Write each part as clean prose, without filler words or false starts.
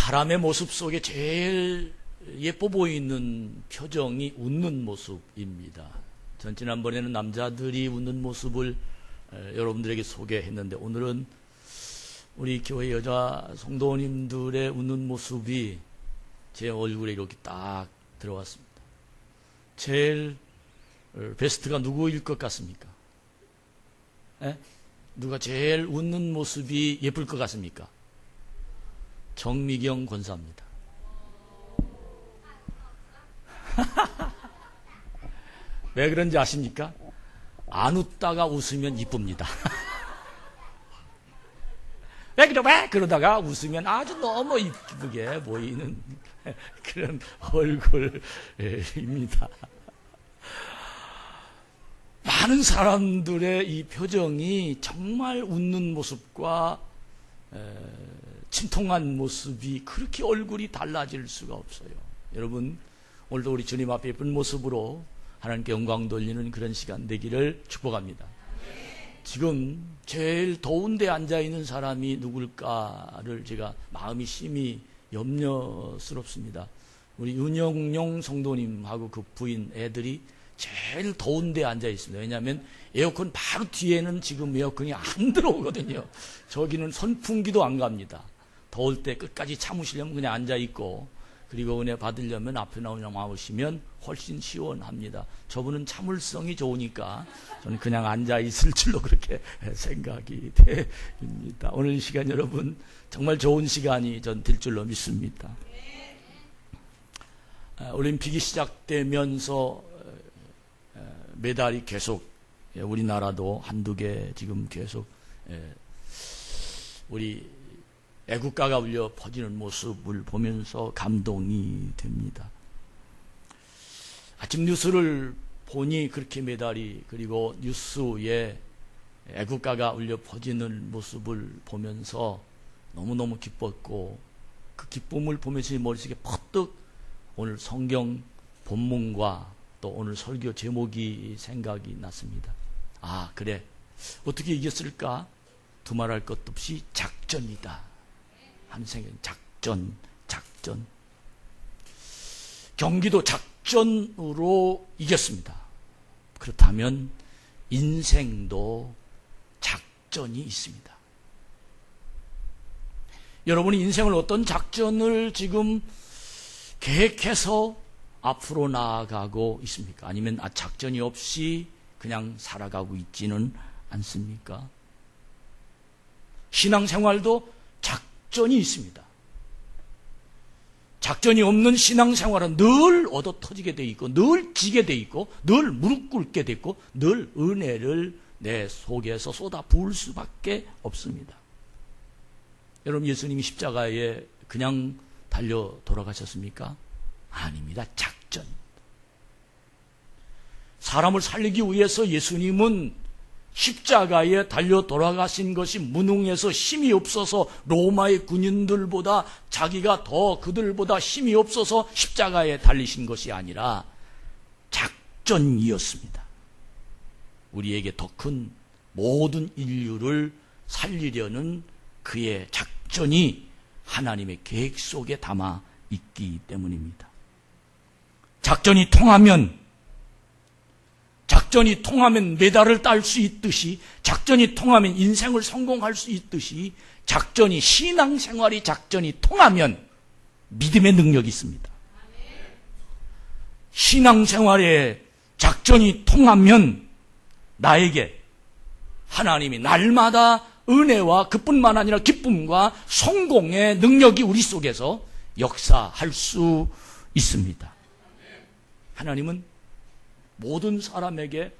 사람의 모습 속에 제일 예뻐 보이는 표정이 웃는 모습입니다. 전 지난번에는 남자들이 웃는 모습을 여러분들에게 소개했는데, 오늘은 우리 교회 여자 성도님들의 웃는 모습이 제 얼굴에 이렇게 딱 들어왔습니다. 제일 베스트가 누구일 것 같습니까? 누가 제일 웃는 모습이 예쁠 것 같습니까? 정미경 권사입니다. 왜 그런지 아십니까? 안 웃다가 웃으면 이쁩니다. 왜 그러다가 웃으면 아주 너무 이쁘게 보이는 그런 얼굴입니다. 많은 사람들의 이 표정이 정말 웃는 모습과 침통한 모습이 그렇게 얼굴이 달라질 수가 없어요. 여러분, 오늘도 우리 주님 앞에 예쁜 모습으로 하나님께 영광 돌리는 그런 시간 되기를 축복합니다. 지금 제일 더운 데 앉아있는 사람이 누굴까를 제가 마음이 심히 염려스럽습니다. 우리 윤영용 성도님하고 그 부인 애들이 제일 더운 데 앉아 있습니다. 왜냐하면 에어컨 바로 뒤에는 지금 에어컨이 안 들어오거든요. 저기는 선풍기도 안 갑니다. 더울 때 끝까지 참으시려면 그냥 앉아 있고, 그리고 은혜 받으려면 앞에 나오시면 훨씬 시원합니다. 저분은 참을성이 좋으니까 저는 그냥 앉아 있을 줄로 그렇게 생각이 됩니다. 오늘 이 시간 여러분 정말 좋은 시간이 전 될 줄로 믿습니다. 올림픽이 시작되면서 메달이 계속, 우리나라도 한두 개 지금 계속 우리 애국가가 울려 퍼지는 모습을 보면서 감동이 됩니다. 아침 뉴스를 보니 그렇게 메달이, 그리고 뉴스에 애국가가 울려 퍼지는 모습을 보면서 너무너무 기뻤고, 그 기쁨을 보면서 머릿속에 퍼뜩 오늘 성경 본문과 또 오늘 설교 제목이 생각이 났습니다. 아, 그래, 어떻게 이겼을까? 두말할 것도 없이 작전이다 하는 생각이, 작전. 경기도 작전으로 이겼습니다. 그렇다면 인생도 작전이 있습니다. 여러분이 인생을 어떤 작전을 지금 계획해서 앞으로 나아가고 있습니까? 아니면 작전이 없이 그냥 살아가고 있지는 않습니까? 신앙생활도 작전이 있습니다. 작전이 없는 신앙생활은 늘 얻어터지게 돼 있고, 늘 지게 돼 있고, 늘 무릎 꿇게 돼 있고, 늘 은혜를 내 속에서 쏟아 부을 수밖에 없습니다. 여러분, 예수님이 십자가에 그냥 달려 돌아가셨습니까? 아닙니다. 작전. 사람을 살리기 위해서 예수님은 십자가에 달려 돌아가신 것이 무능해서 힘이 없어서 로마의 군인들보다 자기가 더 그들보다 힘이 없어서 십자가에 달리신 것이 아니라 작전이었습니다. 우리에게 더 큰 모든 인류를 살리려는 그의 작전이 하나님의 계획 속에 담아 있기 때문입니다. 작전이 통하면 메달을 딸 수 있듯이, 작전이 통하면 인생을 성공할 수 있듯이, 신앙생활이 작전이 통하면 믿음의 능력이 있습니다. 신앙생활에 작전이 통하면 나에게 하나님이 날마다 은혜와 그뿐만 아니라 기쁨과 성공의 능력이 우리 속에서 역사할 수 있습니다. 하나님은 모든 사람에게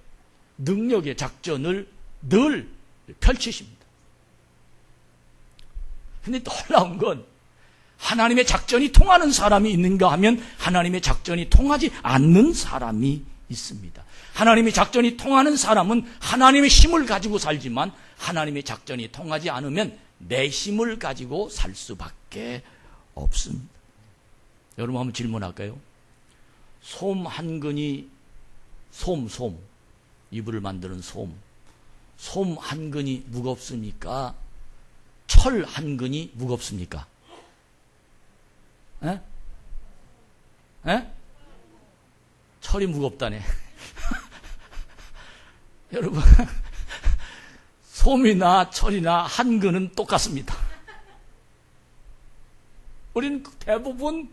능력의 작전을 늘 펼치십니다. 그런데 놀라운 건, 하나님의 작전이 통하는 사람이 있는가 하면 하나님의 작전이 통하지 않는 사람이 있습니다. 하나님의 작전이 통하는 사람은 하나님의 힘을 가지고 살지만, 하나님의 작전이 통하지 않으면 내 힘을 가지고 살 수밖에 없습니다. 여러분, 한번 질문할까요? 솜 한 근이, 솜, 이불을 만드는 솜 한 근이 무겁습니까? 철 한 근이 무겁습니까? 에? 에? 철이 무겁다네. 여러분, 솜이나 철이나 한근은 똑같습니다. 우리는 대부분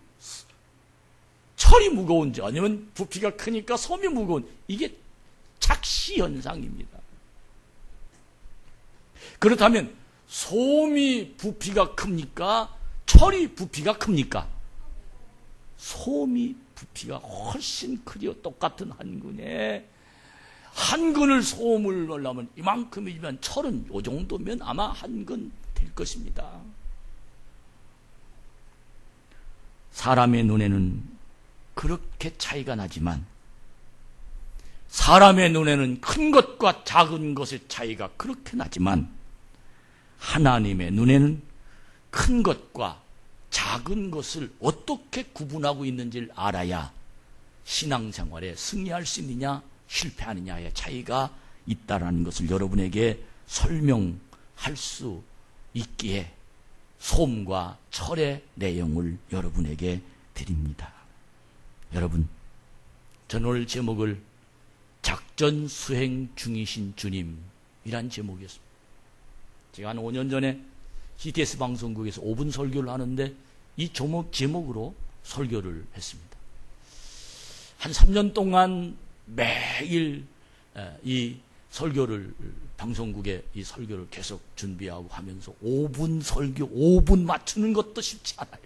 철이 무거운지 아니면 부피가 크니까 솜이 무거운, 이게 착시 현상입니다. 그렇다면 솜이 부피가 큽니까? 철이 부피가 큽니까? 솜이 부피가 훨씬 크죠. 똑같은 한근에 한근을 솜을 넣으려면 이만큼이지만 철은 이 정도면 아마 한근 될 것입니다. 사람의 눈에는 그렇게 차이가 나지만 사람의 눈에는 큰 것과 작은 것의 차이가 그렇게 나지만 하나님의 눈에는 큰 것과 작은 것을 어떻게 구분하고 있는지를 알아야 신앙생활에 승리할 수 있느냐 실패하느냐의 차이가 있다는 것을 여러분에게 설명할 수 있기에 솜과 철의 내용을 여러분에게 드립니다. 여러분, 저는 오늘 제목을 작전 수행 중이신 주님이란 제목이었습니다. 제가 한 5년 전에 GTS 방송국에서 5분 설교를 하는데 이 제목으로 설교를 했습니다. 한 3년 동안 매일 이 설교를, 방송국에 이 설교를 계속 준비하고 하면서 5분 설교, 5분 맞추는 것도 쉽지 않아요.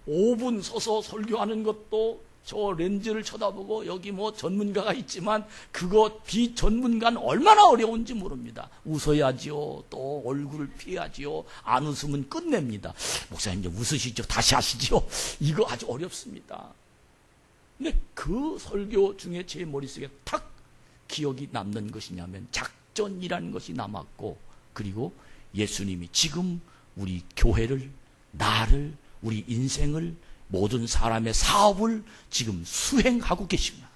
5분 서서 설교하는 것도 저 렌즈를 쳐다보고 여기 뭐 전문가가 있지만 그거 비전문가는 얼마나 어려운지 모릅니다. 웃어야지요. 또 얼굴을 피해야지요. 안 웃으면 끝냅니다. 목사님 이제 웃으시죠. 다시 하시죠. 이거 아주 어렵습니다. 근데 그 설교 중에 제 머릿속에 탁 기억이 남는 것이냐면 작전이라는 것이 남았고, 그리고 예수님이 지금 우리 교회를, 나를, 우리 인생을, 모든 사람의 사업을 지금 수행하고 계십니다.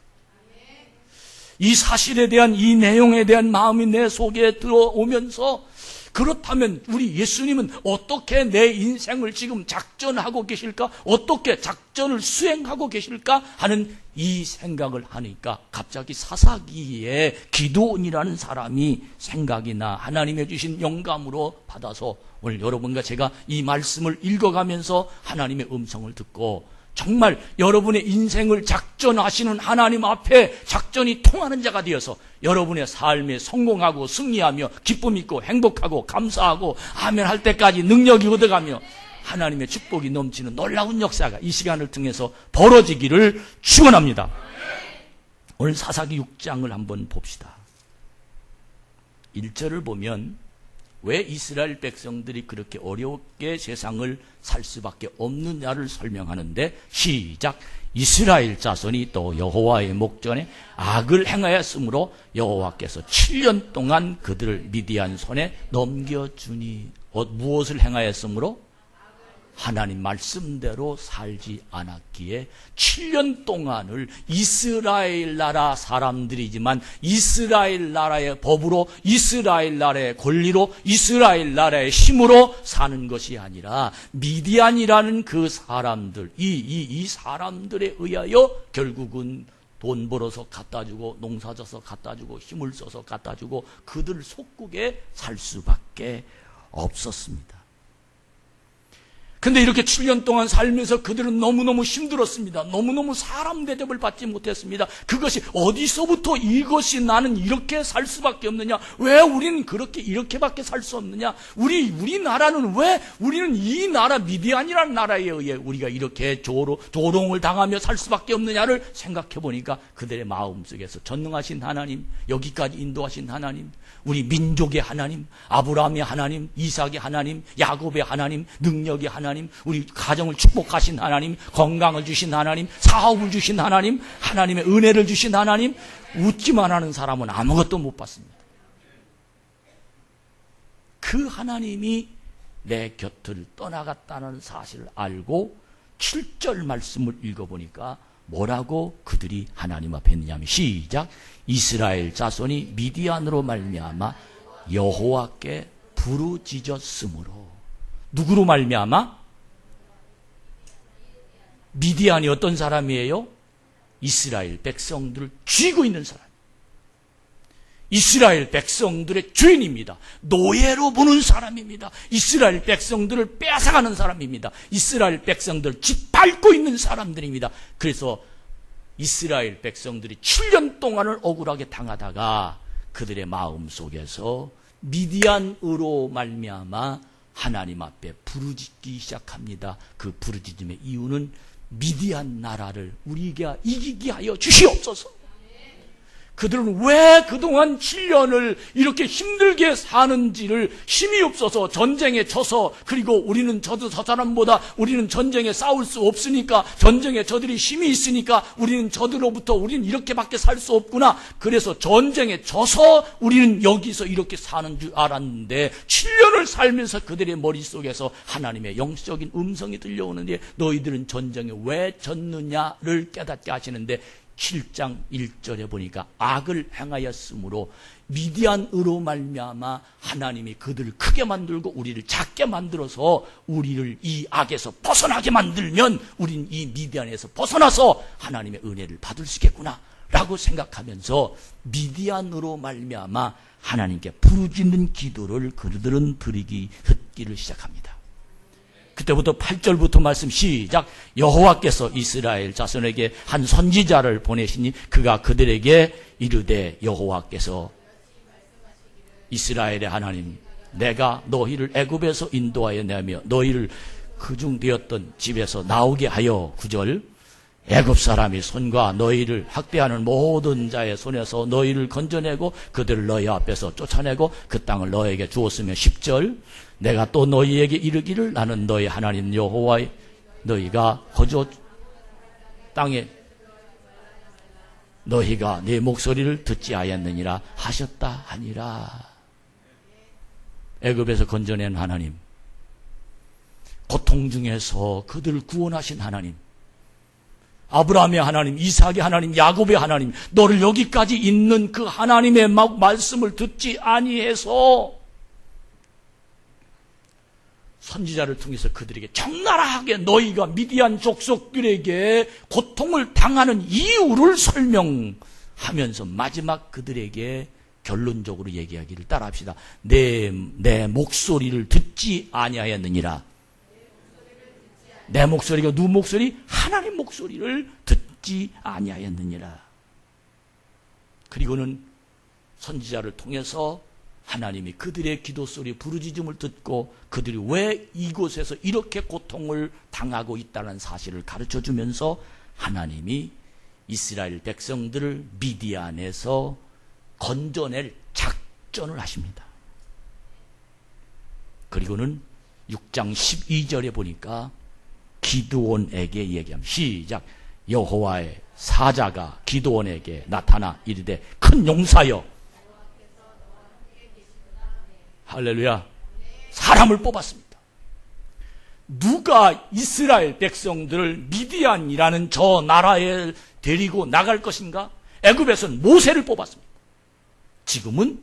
이 사실에 대한, 이 내용에 대한 마음이 내 속에 들어오면서, 그렇다면 우리 예수님은 어떻게 내 인생을 지금 작전하고 계실까? 어떻게 작전을 수행하고 계실까? 하는 이 생각을 하니까 갑자기 사사기의 기드온이라는 사람이 생각이 나 하나님의 주신 영감으로 받아서 오늘 여러분과 제가 이 말씀을 읽어가면서 하나님의 음성을 듣고 정말 여러분의 인생을 작전하시는 하나님 앞에 작전이 통하는 자가 되어서 여러분의 삶에 성공하고 승리하며 기쁨 있고 행복하고 감사하고 아멘 할 때까지 능력이 얻어가며 하나님의 축복이 넘치는 놀라운 역사가 이 시간을 통해서 벌어지기를 축원합니다. 오늘 사사기 6장을 한번 봅시다. 1절을 보면 왜 이스라엘 백성들이 그렇게 어렵게 세상을 살 수밖에 없느냐를 설명하는데, 시작. 이스라엘 자손이 또 여호와의 목전에 악을 행하였으므로 여호와께서 7년 동안 그들을 미디안 손에 넘겨주니. 무엇을 행하였으므로? 하나님 말씀대로 살지 않았기에 7년 동안을 이스라엘 나라 사람들이지만 이스라엘 나라의 법으로, 이스라엘 나라의 권리로, 이스라엘 나라의 힘으로 사는 것이 아니라 미디안이라는 그 사람들, 이 사람들에 의하여 결국은 돈 벌어서 갖다주고 농사져서 갖다주고 힘을 써서 갖다주고 그들 속국에 살 수밖에 없었습니다. 근데 이렇게 7년 동안 살면서 그들은 너무너무 힘들었습니다. 너무너무 사람 대접을 받지 못했습니다. 그것이 어디서부터 이것이 나는 이렇게 살 수밖에 없느냐? 왜 우리는 이렇게밖에 살 수 없느냐? 우리나라는 왜 우리는 이 나라 미디안이라는 나라에 의해 우리가 이렇게 조롱을 당하며 살 수밖에 없느냐를 생각해 보니까 그들의 마음속에서 전능하신 하나님, 여기까지 인도하신 하나님, 우리 민족의 하나님, 아브라함의 하나님, 이삭의 하나님, 야곱의 하나님, 능력의 하나님, 우리 가정을 축복하신 하나님, 건강을 주신 하나님, 사업을 주신 하나님, 하나님의 은혜를 주신 하나님, 웃기만 하는 사람은 아무것도 못 받습니다. 그 하나님이 내 곁을 떠나갔다는 사실을 알고 7절 말씀을 읽어보니까 뭐라고 그들이 하나님 앞에 했느냐면, 시작. 이스라엘 자손이 미디안으로 말미암아 여호와께 부르짖었으므로. 누구로 말미암아? 미디안이 어떤 사람이에요? 이스라엘 백성들을 쥐고 있는 사람. 이스라엘 백성들의 주인입니다. 노예로 보는 사람입니다. 이스라엘 백성들을 뺏어가는 사람입니다. 이스라엘 백성들을 짓밟고 있는 사람들입니다. 그래서 이스라엘 백성들이 7년 동안을 억울하게 당하다가 그들의 마음 속에서 미디안으로 말미암아 하나님 앞에 부르짖기 시작합니다. 그 부르짖음의 이유는 미디안 나라를 우리가 이기게 하여 주시옵소서. 그들은 왜 그동안 7년을 이렇게 힘들게 사는지를 힘이 없어서 전쟁에 져서, 그리고 우리는 저 사람보다 우리는 전쟁에 싸울 수 없으니까, 전쟁에 저들이 힘이 있으니까 우리는 저들로부터 우리는 이렇게밖에 살 수 없구나. 그래서 전쟁에 져서 우리는 여기서 이렇게 사는 줄 알았는데 7년을 살면서 그들의 머릿속에서 하나님의 영적인 음성이 들려오는데 너희들은 전쟁에 왜 졌느냐를 깨닫게 하시는데 7장 1절에 보니까 악을 행하였으므로 미디안으로 말미암아 하나님이 그들을 크게 만들고 우리를 작게 만들어서 우리를 이 악에서 벗어나게 만들면 우린 이 미디안에서 벗어나서 하나님의 은혜를 받을 수 있겠구나 라고 생각하면서 미디안으로 말미암아 하나님께 부르짖는 기도를 그들은 듣기를 시작합니다. 그때부터 8절부터 말씀 시작. 여호와께서 이스라엘 자손에게 한 선지자를 보내시니 그가 그들에게 이르되 여호와께서 이스라엘의 하나님 내가 너희를 애굽에서 인도하여 내며 너희를 그중 되었던 집에서 나오게 하여 9절 애굽 사람이 손과 너희를 학대하는 모든 자의 손에서 너희를 건져내고 그들을 너희 앞에서 쫓아내고 그 땅을 너희에게 주었으며 10절 내가 또 너희에게 이르기를 나는 너희 하나님 여호와의 너희가 거저 땅에 너희가 내 목소리를 듣지 아니하느니라 하셨다 하니라. 애굽에서 건져낸 하나님, 고통 중에서 그들을 구원하신 하나님, 아브라함의 하나님, 이삭의 하나님, 야곱의 하나님, 너를 여기까지 있는 그 하나님의 말씀을 듣지 아니해서 선지자를 통해서 그들에게 적나라하게 너희가 미디안 족속들에게 고통을 당하는 이유를 설명하면서 마지막 그들에게 결론적으로 얘기하기를 따라합시다. 내 목소리를 듣지 아니하였느니라. 내 목소리가 누구 목소리? 하나님 목소리를 듣지 아니하였느니라. 그리고는 선지자를 통해서 하나님이 그들의 기도 소리 부르짖음을 듣고 그들이 왜 이곳에서 이렇게 고통을 당하고 있다는 사실을 가르쳐주면서 하나님이 이스라엘 백성들을 미디안에서 건져낼 작전을 하십니다. 그리고는 6장 12절에 보니까 기드온에게 얘기합니다. 시작. 여호와의 사자가 기드온에게 나타나 이르되 큰 용사여. 할렐루야. 사람을 뽑았습니다. 누가 이스라엘 백성들을 미디안이라는 저 나라에 데리고 나갈 것인가? 애굽에서는 모세를 뽑았습니다. 지금은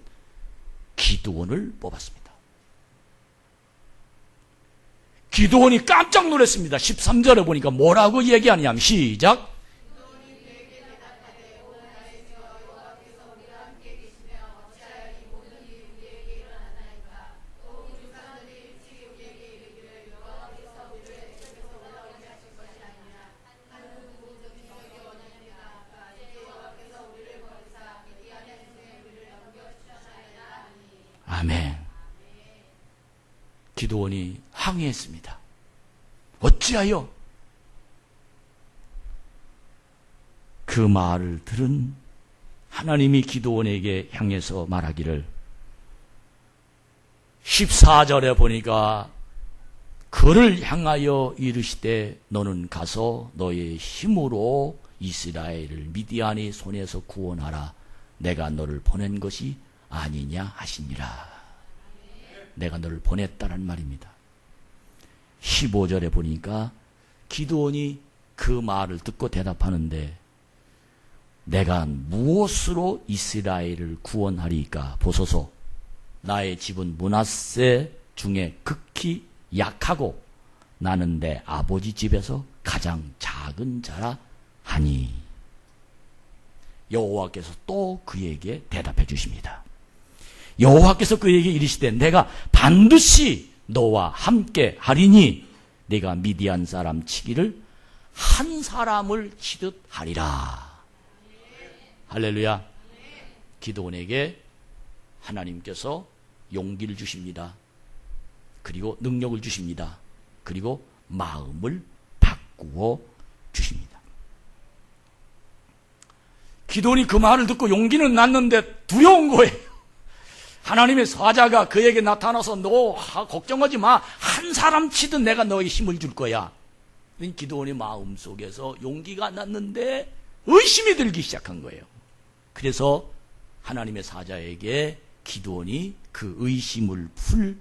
기드온을 뽑았습니다. 기드온이 깜짝 놀랐습니다. 13절에 보니까 뭐라고 얘기하냐면 시작. 아멘. 기드온이 항의했습니다. 어찌하여? 그 말을 들은 하나님이 기드온에게 향해서 말하기를 14절에 보니까 그를 향하여 이르시되 너는 가서 너의 힘으로 이스라엘을 미디안의 손에서 구원하라. 내가 너를 보낸 것이 아니냐 하시니라. 내가 너를 보냈다는 말입니다. 15절에 보니까 기드온이 그 말을 듣고 대답하는데 내가 무엇으로 이스라엘을 구원하리까? 보소서 나의 집은 므낫세 중에 극히 약하고 나는 내 아버지 집에서 가장 작은 작은 자라 하니. 여호와께서 또 그에게 대답해 주십니다. 여호와께서 그에게 이르시되 내가 반드시 너와 함께 하리니 네가 미디안 사람 치기를 한 사람을 치듯 하리라. 할렐루야. 기드온에게 하나님께서 용기를 주십니다. 그리고 능력을 주십니다. 그리고 마음을 바꾸어 주십니다. 기드온이 그 말을 듣고 용기는 났는데 두려운 거예요. 하나님의 사자가 그에게 나타나서 너 걱정하지 마. 한 사람 치듯 내가 너에게 힘을 줄 거야. 기드온의 마음속에서 용기가 났는데 의심이 들기 시작한 거예요. 그래서 하나님의 사자에게 기드온이 그 의심을 풀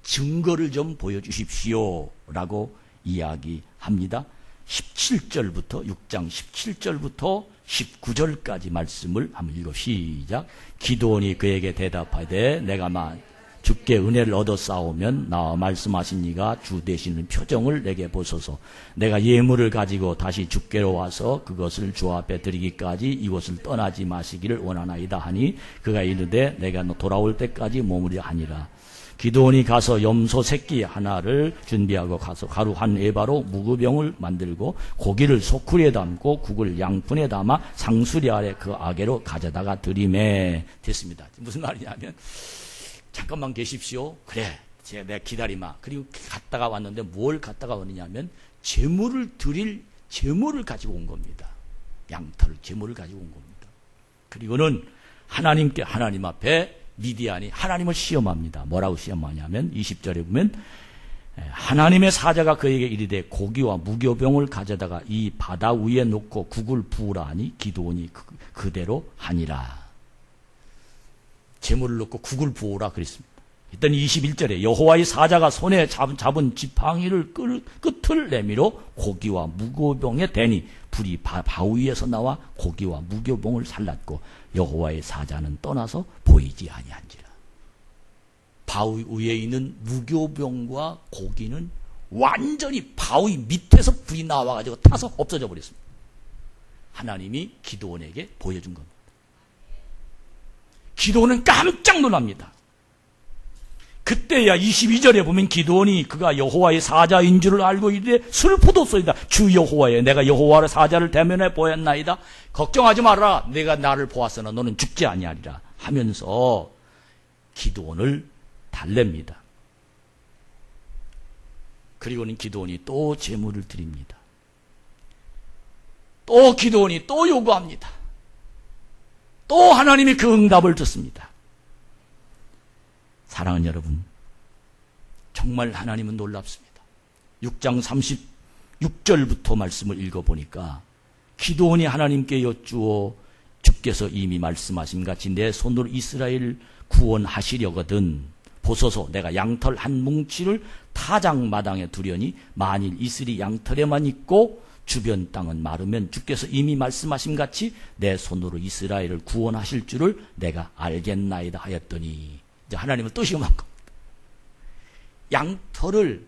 증거를 좀 보여주십시오 라고 이야기합니다. 17절부터 6장 17절부터 19절까지 말씀을 한번 읽어 시작. 기드온이 그에게 대답하되 내가 주께 은혜를 얻어 싸우면 나와 말씀하시니가 주 되시는 표정을 내게 보소서. 내가 예물을 가지고 다시 주께로 와서 그것을 주 앞에 드리기까지 이곳을 떠나지 마시기를 원하나이다 하니 그가 이르되 내가 돌아올 때까지 머무려 하니라. 기드온이 가서 염소 새끼 하나를 준비하고 가서 가루 한 에바로 무구병을 만들고 고기를 소쿠리에 담고 국을 양푼에 담아 상수리 아래 그 아래로 가져다가 드리매. 됐습니다. 무슨 말이냐면 잠깐만 계십시오. 그래, 내가 기다리마. 그리고 갔다가 왔는데 뭘 갔다가 왔느냐면 제물을 드릴 제물을 가지고 온 겁니다. 양털 제물을 가지고 온 겁니다. 그리고는 하나님 앞에 미디안이 하나님을 시험합니다. 뭐라고 시험하냐면 20절에 보면 하나님의 사자가 그에게 이르되 고기와 무교병을 가져다가 이 바다 위에 놓고 국을 부으라 하니 기드온이 그대로 하니라. 재물을 넣고 국을 부으라 그랬습니다. 그랬더니 21절에 여호와의 사자가 손에 잡은 지팡이를 끝을 내밀어 고기와 무교병에 대니 불이 바위에서 나와 고기와 무교병을 살랐고 여호와의 사자는 떠나서 보이지 아니한지라. 바위 위에 있는 무교병과 고기는 완전히 바위 밑에서 불이 나와가지고 타서 없어져 버렸습니다. 하나님이 기드온에게 보여준 겁니다. 기드온은 깜짝 놀랍니다. 그때야 22절에 보면 기드온이 그가 여호와의 사자인 줄을 알고 이르되 슬프도소이다. 주 여호와여 내가 여호와의 사자를 대면해 보았나이다. 걱정하지 말아라. 내가 나를 보았으나 너는 죽지 아니하리라 하면서 기드온을 달랩니다. 그리고는 기드온이 또 제물을 드립니다. 또 기드온이 또 요구합니다. 또 하나님이 그 응답을 듣습니다. 사랑하는 여러분, 정말 하나님은 놀랍습니다. 6장 36절부터 말씀을 읽어보니까 기드온이 하나님께 여쭈어 주께서 이미 말씀하신 같이 내 손으로 이스라엘을 구원하시려거든 보소서 내가 양털 한 뭉치를 타작마당에 두려니 만일 이슬이 양털에만 있고 주변 땅은 마르면 주께서 이미 말씀하신 같이 내 손으로 이스라엘을 구원하실 줄을 내가 알겠나이다 하였더니 이제 하나님은 또 시험한 겁니다. 양털을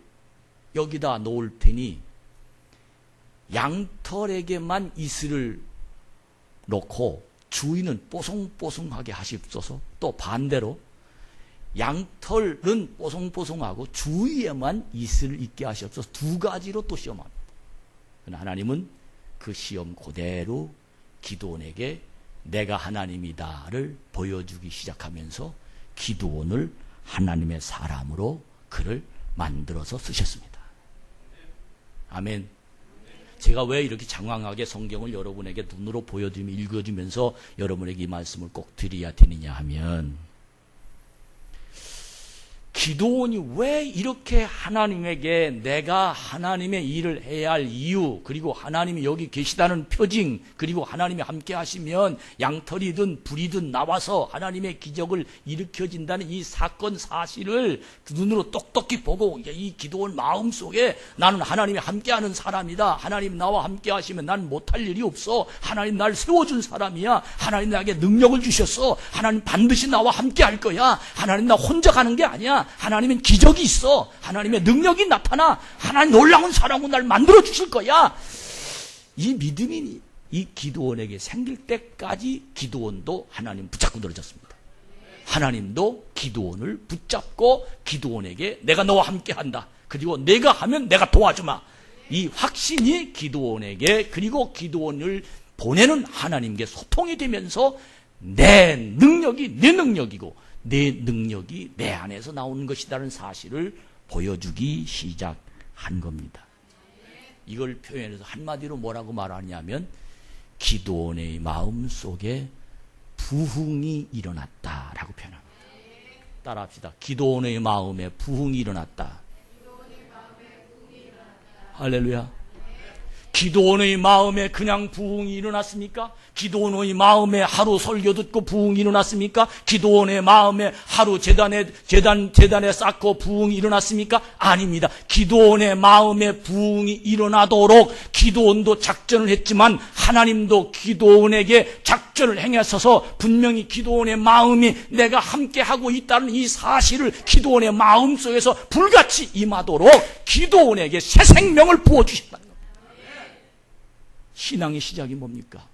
여기다 놓을 테니 양털에게만 이슬을 놓고 주인은 뽀송뽀송하게 하시옵소서. 또 반대로 양털은 뽀송뽀송하고 주위에만 이슬을 있게 하시옵소서. 두 가지로 또 시험합니다. 그러나 하나님은 그 시험 그대로 기드온에게 내가 하나님이다를 보여주기 시작하면서 기드온을 하나님의 사람으로 그를 만들어서 쓰셨습니다. 아멘. 제가 왜 이렇게 장황하게 성경을 여러분에게 눈으로 보여주며 읽어주면서 여러분에게 이 말씀을 꼭 드려야 되느냐 하면 기드온이 왜 이렇게 하나님에게 내가 하나님의 일을 해야 할 이유, 그리고 하나님이 여기 계시다는 표징, 그리고 하나님이 함께 하시면 양털이든 불이든 나와서 하나님의 기적을 일으켜진다는 이 사건 사실을 눈으로 똑똑히 보고 이 기드온 마음속에 나는 하나님이 함께하는 사람이다. 하나님 나와 함께 하시면 난 못할 일이 없어. 하나님 날 세워준 사람이야. 하나님 나에게 능력을 주셨어. 하나님 반드시 나와 함께 할 거야. 하나님 나 혼자 가는 게 아니야. 하나님은 기적이 있어. 하나님의 능력이 나타나. 하나님 놀라운 사람으로 날 만들어 주실 거야. 이 믿음이 이 기드온에게 생길 때까지 기드온도 하나님 붙잡고 늘어졌습니다. 하나님도 기드온을 붙잡고 기드온에게 내가 너와 함께 한다. 그리고 내가 하면 내가 도와주마. 이 확신이 기드온에게 그리고 기드온을 보내는 하나님께 소통이 되면서 내 능력이 내 능력이고 내 능력이 내 안에서 나오는 것이라는 사실을 보여주기 시작한 겁니다. 이걸 표현해서 한마디로 뭐라고 말하냐면 기드온의 마음속에 부흥이 일어났다라고 표현합니다. 따라합시다. 기드온의 마음에 부흥이 일어났다. 할렐루야. 기드온의 마음에 그냥 부흥이 일어났습니까? 기드온의 마음에 하루 설교 듣고 부흥이 일어났습니까? 기드온의 마음에 하루 재단에 쌓고 부흥이 일어났습니까? 아닙니다. 기드온의 마음에 부흥이 일어나도록 기드온도 작전을 했지만 하나님도 기드온에게 작전을 행하셔서 분명히 기드온의 마음이 내가 함께하고 있다는 이 사실을 기드온의 마음속에서 불같이 임하도록 기드온에게 새 생명을 부어주셨다. 신앙의 시작이 뭡니까?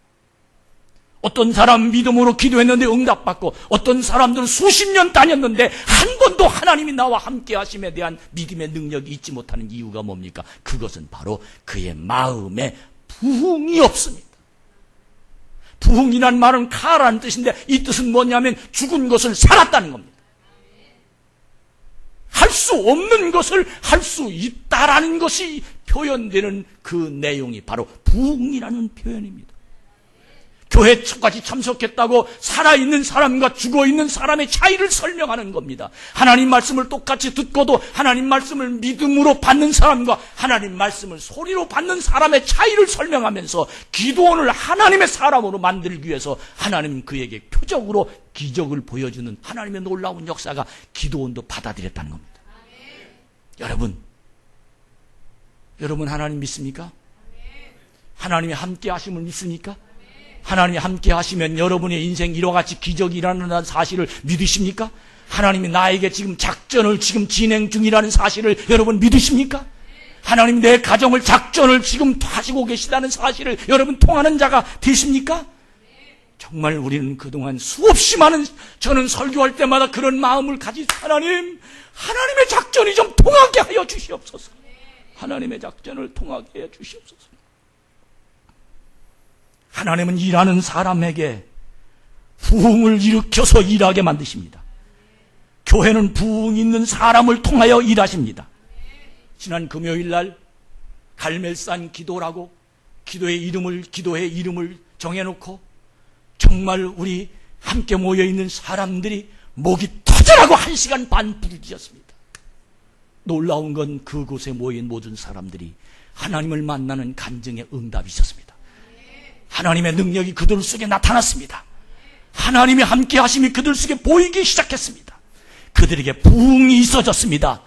어떤 사람 믿음으로 기도했는데 응답받고 어떤 사람들은 수십 년 다녔는데 한 번도 하나님이 나와 함께 하심에 대한 믿음의 능력이 있지 못하는 이유가 뭡니까? 그것은 바로 그의 마음에 부흥이 없습니다. 부흥이란 말은 카라는 뜻인데 이 뜻은 뭐냐면 죽은 것을 살았다는 겁니다. 할 수 없는 것을 할 수 있다라는 것이 표현되는 그 내용이 바로 부흥이라는 표현입니다. 교회까지 참석했다고 살아있는 사람과 죽어있는 사람의 차이를 설명하는 겁니다. 하나님 말씀을 똑같이 듣고도 하나님 말씀을 믿음으로 받는 사람과 하나님 말씀을 소리로 받는 사람의 차이를 설명하면서 기드온을 하나님의 사람으로 만들기 위해서 하나님 그에게 표적으로 기적을 보여주는 하나님의 놀라운 역사가 기드온도 받아들였다는 겁니다. 여러분 하나님 믿습니까? 하나님의 함께 하심을 믿습니까? 하나님이 함께 하시면 여러분의 인생 이와 같이 기적이 일어나는 사실을 믿으십니까? 하나님이 나에게 지금 작전을 지금 진행 중이라는 사실을 여러분 믿으십니까? 하나님이 내 가정을 작전을 지금 하시고 계시다는 사실을 여러분 통하는 자가 되십니까? 정말 우리는 그동안 수없이 많은 저는 설교할 때마다 그런 마음을 가지고 하나님의 작전이 좀 통하게 하여 주시옵소서. 하나님의 작전을 통하게 해 주시옵소서. 하나님은 일하는 사람에게 부흥을 일으켜서 일하게 만드십니다. 교회는 부흥 있는 사람을 통하여 일하십니다. 지난 금요일 날 갈멜산 기도라고 기도의 이름을 정해놓고 정말 우리 함께 모여있는 사람들이 목이 터져라고 1시간 반 부르짖었습니다. 놀라운 건 그곳에 모인 모든 사람들이 하나님을 만나는 간증의 응답이 있었습니다. 하나님의 능력이 그들 속에 나타났습니다. 하나님의 함께 하심이 그들 속에 보이기 시작했습니다. 그들에게 부흥이 있어졌습니다.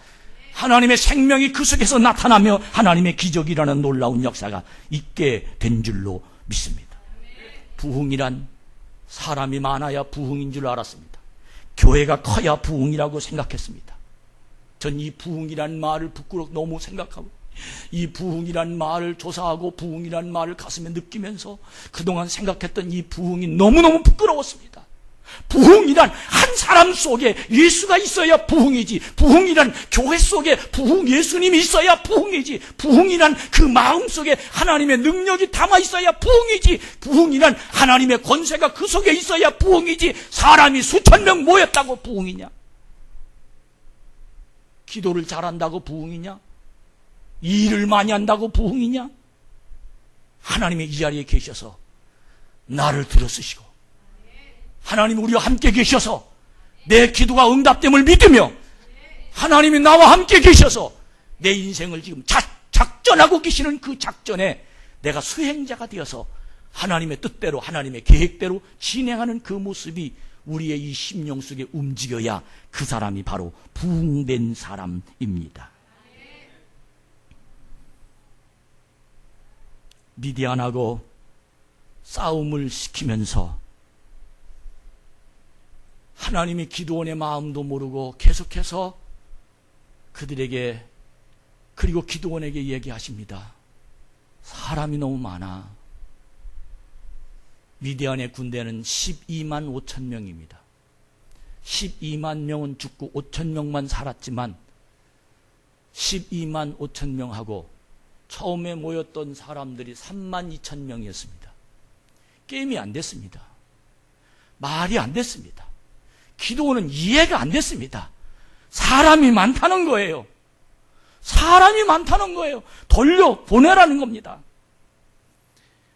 하나님의 생명이 그 속에서 나타나며 하나님의 기적이라는 놀라운 역사가 있게 된 줄로 믿습니다. 부흥이란 사람이 많아야 부흥인 줄 알았습니다. 교회가 커야 부흥이라고 생각했습니다. 전 이 부흥이란 말을 부끄럽고 너무 생각하고 이 부흥이란 말을 조사하고 부흥이란 말을 가슴에 느끼면서 그동안 생각했던 이 부흥이 너무너무 부끄러웠습니다. 부흥이란 한 사람 속에 예수가 있어야 부흥이지, 부흥이란 교회 속에 부흥 예수님이 있어야 부흥이지, 부흥이란 그 마음 속에 하나님의 능력이 담아 있어야 부흥이지, 부흥이란 하나님의 권세가 그 속에 있어야 부흥이지, 사람이 수천 명 모였다고 부흥이냐? 기도를 잘한다고 부흥이냐? 일을 많이 한다고 부흥이냐? 하나님이 이 자리에 계셔서 나를 들어쓰시고 하나님 우리와 함께 계셔서 내 기도가 응답됨을 믿으며 하나님이 나와 함께 계셔서 내 인생을 지금 작전하고 계시는 그 작전에 내가 수행자가 되어서 하나님의 뜻대로 하나님의 계획대로 진행하는 그 모습이 우리의 이 심령 속에 움직여야 그 사람이 바로 부흥된 사람입니다. 미디안하고 싸움을 시키면서 하나님이 기드온의 마음도 모르고 계속해서 그들에게 그리고 기드온에게 얘기하십니다. 사람이 너무 많아. 미디안의 군대는 12만 5천 명입니다. 12만 명은 죽고 5천 명만 살았지만 12만 5천 명하고 처음에 모였던 사람들이 3만 2천 명이었습니다. 게임이 안 됐습니다. 말이 안 됐습니다. 기도는 이해가 안 됐습니다. 사람이 많다는 거예요. 사람이 많다는 거예요. 돌려보내라는 겁니다.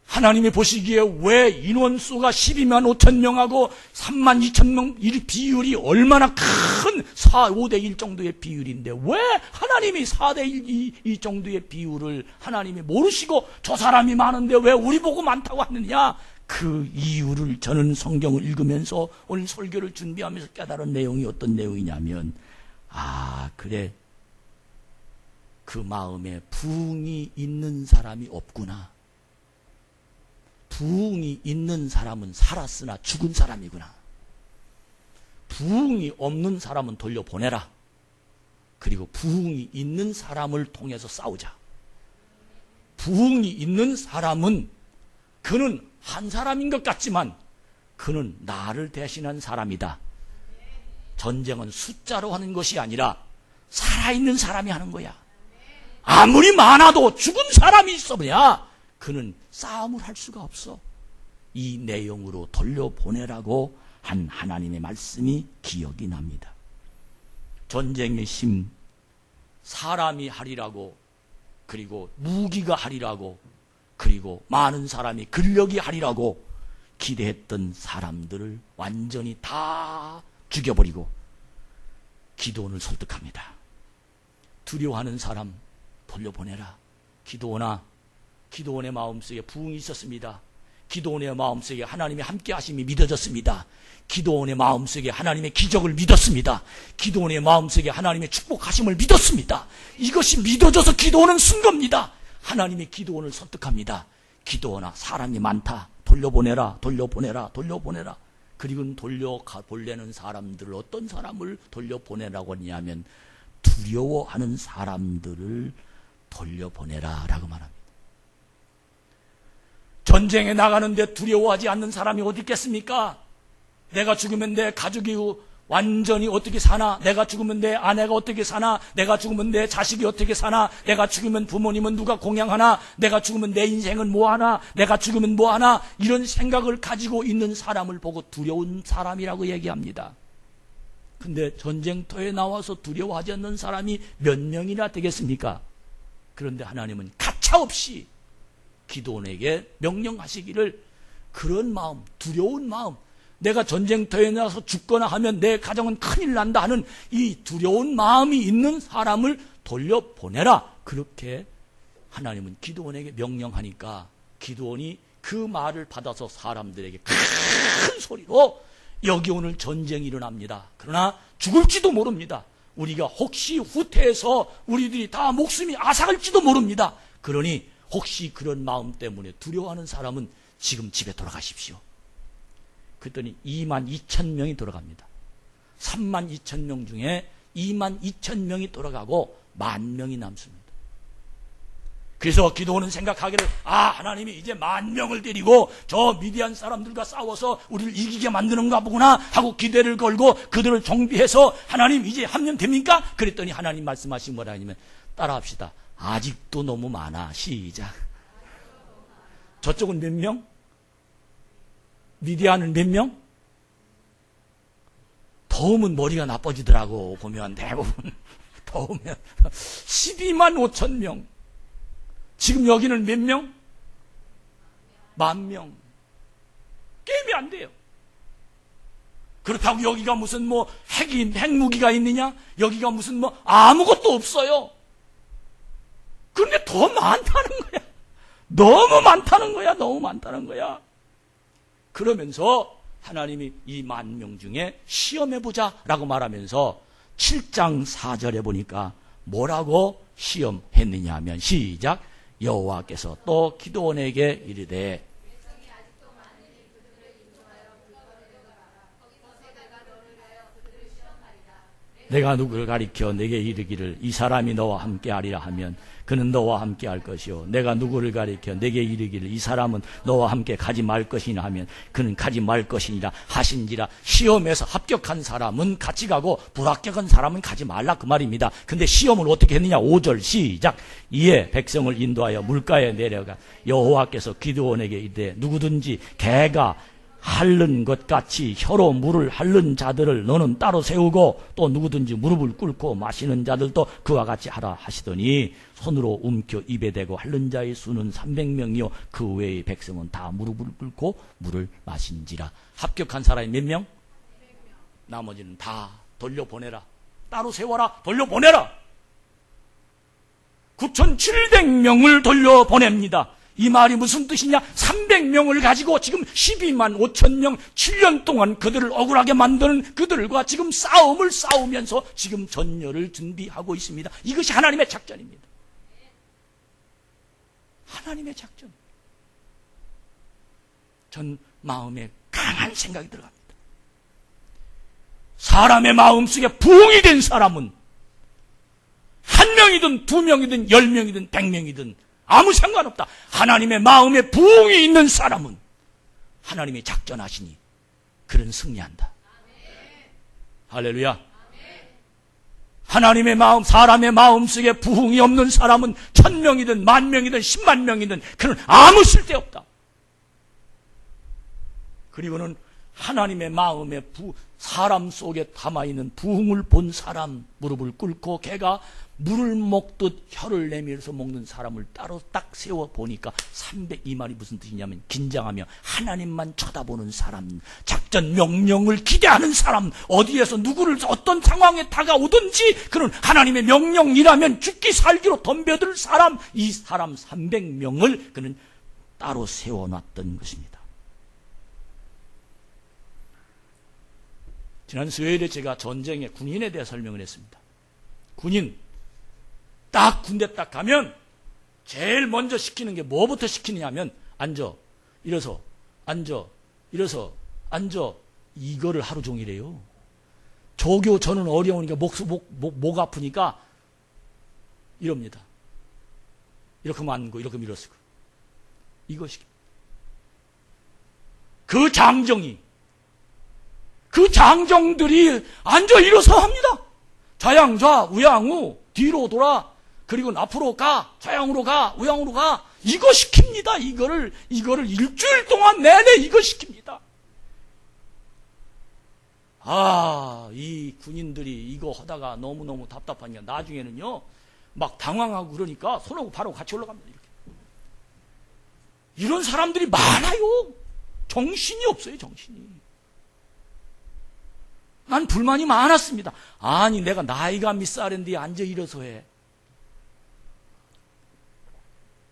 하나님이 보시기에 왜 인원수가 12만 5천 명하고 3만 2천 명, 이 비율이 얼마나 큰 5대 1 정도의 비율인데 왜 하나님이 4대 1 이 정도의 비율을 하나님이 모르시고 저 사람이 많은데 왜 우리 보고 많다고 하느냐? 그 이유를 저는 성경을 읽으면서 오늘 설교를 준비하면서 깨달은 내용이 어떤 내용이냐면, 그래, 그 마음에 부흥이 있는 사람이 없구나. 부흥이 있는 사람은 살았으나 죽은 사람이구나. 부흥이 없는 사람은 돌려보내라. 그리고 부흥이 있는 사람을 통해서 싸우자. 부흥이 있는 사람은 그는 한 사람인 것 같지만 그는 나를 대신한 사람이다. 전쟁은 숫자로 하는 것이 아니라 살아있는 사람이 하는 거야. 아무리 많아도 죽은 사람이 있어야 그는 싸움을 할 수가 없어. 이 내용으로 돌려보내라고 한 하나님의 말씀이 기억이 납니다. 전쟁의 힘, 사람이 하리라고, 그리고 무기가 하리라고, 그리고 많은 사람이 근력이 하리라고 기대했던 사람들을 완전히 다 죽여버리고 기드온을 설득합니다. 두려워하는 사람 돌려보내라. 기드온의 마음속에 부흥이 있었습니다. 기드온의 마음속에 하나님의 함께 하심이 믿어졌습니다. 기드온의 마음속에 하나님의 기적을 믿었습니다. 기드온의 마음속에 하나님의 축복하심을 믿었습니다. 이것이 믿어져서 기드온은 쓴 겁니다. 하나님이 기드온을 설득합니다. 기드온아, 사람이 많다. 돌려보내라. 그리고 돌려보내는 사람들을, 어떤 사람을 돌려보내라고 하냐면 두려워하는 사람들을 돌려보내라 라고 말합니다. 전쟁에 나가는데 두려워하지 않는 사람이 어디 있겠습니까? 내가 죽으면 내 가족이 완전히 어떻게 사나? 내가 죽으면 내 아내가 어떻게 사나? 내가 죽으면 내 자식이 어떻게 사나? 내가 죽으면 부모님은 누가 공양하나? 내가 죽으면 내 인생은 뭐하나? 내가 죽으면 뭐하나? 이런 생각을 가지고 있는 사람을 보고 두려운 사람이라고 얘기합니다. 근데 전쟁터에 나와서 두려워하지 않는 사람이 몇 명이나 되겠습니까? 그런데 하나님은 가차없이 기드온에게 명령하시기를, 그런 마음, 두려운 마음, 내가 전쟁터에 나가서 죽거나 하면 내 가정은 큰일 난다 하는 이 두려운 마음이 있는 사람을 돌려보내라. 그렇게 하나님은 기드온에게 명령하니까 기드온이 그 말을 받아서 사람들에게 큰 소리로, 여기 오늘 전쟁이 일어납니다. 그러나 죽을지도 모릅니다. 우리가 혹시 후퇴해서 우리들이 다 목숨이 앗아갈지도 모릅니다. 그러니 혹시 그런 마음 때문에 두려워하는 사람은 지금 집에 돌아가십시오. 그랬더니 2만 2천 명이 돌아갑니다. 3만 2천 명 중에 2만 2천 명이 돌아가고 10,000명이 남습니다. 그래서 기드온은 생각하기를, 하나님이 이제 10,000명을 데리고 저 미디안 사람들과 싸워서 우리를 이기게 만드는가 보구나 하고 기대를 걸고 그들을 정비해서 하나님 이제 하면 됩니까? 그랬더니 하나님 말씀하신 뭐라 하냐면, 따라합시다. 아직도 너무 많아. 시작. 저쪽은 몇 명? 미디안은 몇 명? 더우면 머리가 나빠지더라고. 보면 대부분 더우면 12만 5천 명. 지금 여기는 몇 명? 10,000명. 게임이 안 돼요. 그렇다고 여기가 무슨 핵무기가 있느냐? 여기가 무슨 아무것도 없어요. 그런데 더 많다는 거야. 너무 많다는 거야. 그러면서 하나님이 이 10,000명 중에 시험해보자 라고 말하면서 7장 4절에 보니까 뭐라고 시험했느냐 하면, 시작. 여호와께서 또 기드온에게 이르되, 내가 누구를 가리켜 내게 이르기를 이 사람이 너와 함께하리라 하면 그는 너와 함께할 것이요 내가 누구를 가리켜 내게 이르기를 이 사람은 너와 함께 가지 말 것이나 하면 그는 가지 말 것이니라 하신지라. 시험에서 합격한 사람은 같이 가고 불합격한 사람은 가지 말라 그 말입니다. 근데 시험을 어떻게 했느냐. 5절 시작. 이에 백성을 인도하여 물가에 내려가 여호와께서 기드온에게 이르되 누구든지 개가 핥는 것 같이 혀로 물을 핥는 자들을 너는 따로 세우고 또 누구든지 무릎을 꿇고 마시는 자들도 그와 같이 하라 하시더니 손으로 움켜 입에 대고 핥는 자의 수는 300명이요 그 외의 백성은 다 무릎을 꿇고 물을 마신지라. 합격한 사람이 몇 명? 나머지는 다 돌려보내라. 따로 세워라. 돌려보내라. 9,700명을 돌려보냅니다. 이 말이 무슨 뜻이냐? 300명을 가지고 지금 12만 5천 명 7년 동안 그들을 억울하게 만드는 그들과 지금 싸움을 싸우면서 지금 전열을 준비하고 있습니다. 이것이 하나님의 작전입니다. 하나님의 작전. 전 마음에 강한 생각이 들어갑니다. 사람의 마음속에 부흥이 된 사람은 한 명이든 두 명이든 10명이든 100명이든 아무 상관없다. 하나님의 마음에 부흥이 있는 사람은 하나님이 작전하시니 그는 승리한다. 할렐루야. 하나님의 마음, 사람의 마음속에 부흥이 없는 사람은 1000명이든 10,000명이든 10만 명이든 그는 아무 쓸데없다. 그리고는 하나님의 마음에 사람 속에 담아있는 부흥을 본 사람, 무릎을 꿇고 개가 물을 먹듯 혀를 내밀어서 먹는 사람을 따로 딱 세워보니까 300, 이 말이 무슨 뜻이냐면 긴장하며 하나님만 쳐다보는 사람, 작전 명령을 기대하는 사람, 어디에서 누구를 어떤 상황에 다가오든지 그는 하나님의 명령이라면 죽기 살기로 덤벼들 사람, 이 사람 300명을 그는 따로 세워놨던 것입니다. 지난 수요일에 제가 전쟁의 군인에 대해 설명을 했습니다. 군인, 딱 군대 딱 가면 제일 먼저 시키는 게 뭐부터 시키느냐 하면 앉아, 일어서, 앉아, 일어서, 앉아. 이거를 하루 종일 해요. 조교 저는 어려우니까 목 아프니까 이럽니다. 이렇게 하면 앉고 이렇게 밀어쓰고 이거 시킵니다. 그 장정들이 앉아 일어서 합니다. 좌양좌 우양우 뒤로 돌아 그리고 앞으로 가 좌양으로 가 우양으로 가 이거 시킵니다. 이거를 일주일 동안 내내 이거 시킵니다. 이 군인들이 이거 하다가 너무너무 답답하니까 나중에는요 막 당황하고 그러니까 손하고 발하고 같이 올라갑니다. 이렇게. 이런 사람들이 많아요. 정신이 없어요. 정신이. 난 불만이 많았습니다. 아니 내가 나이가 몇 살인데 앉아 일어서 해.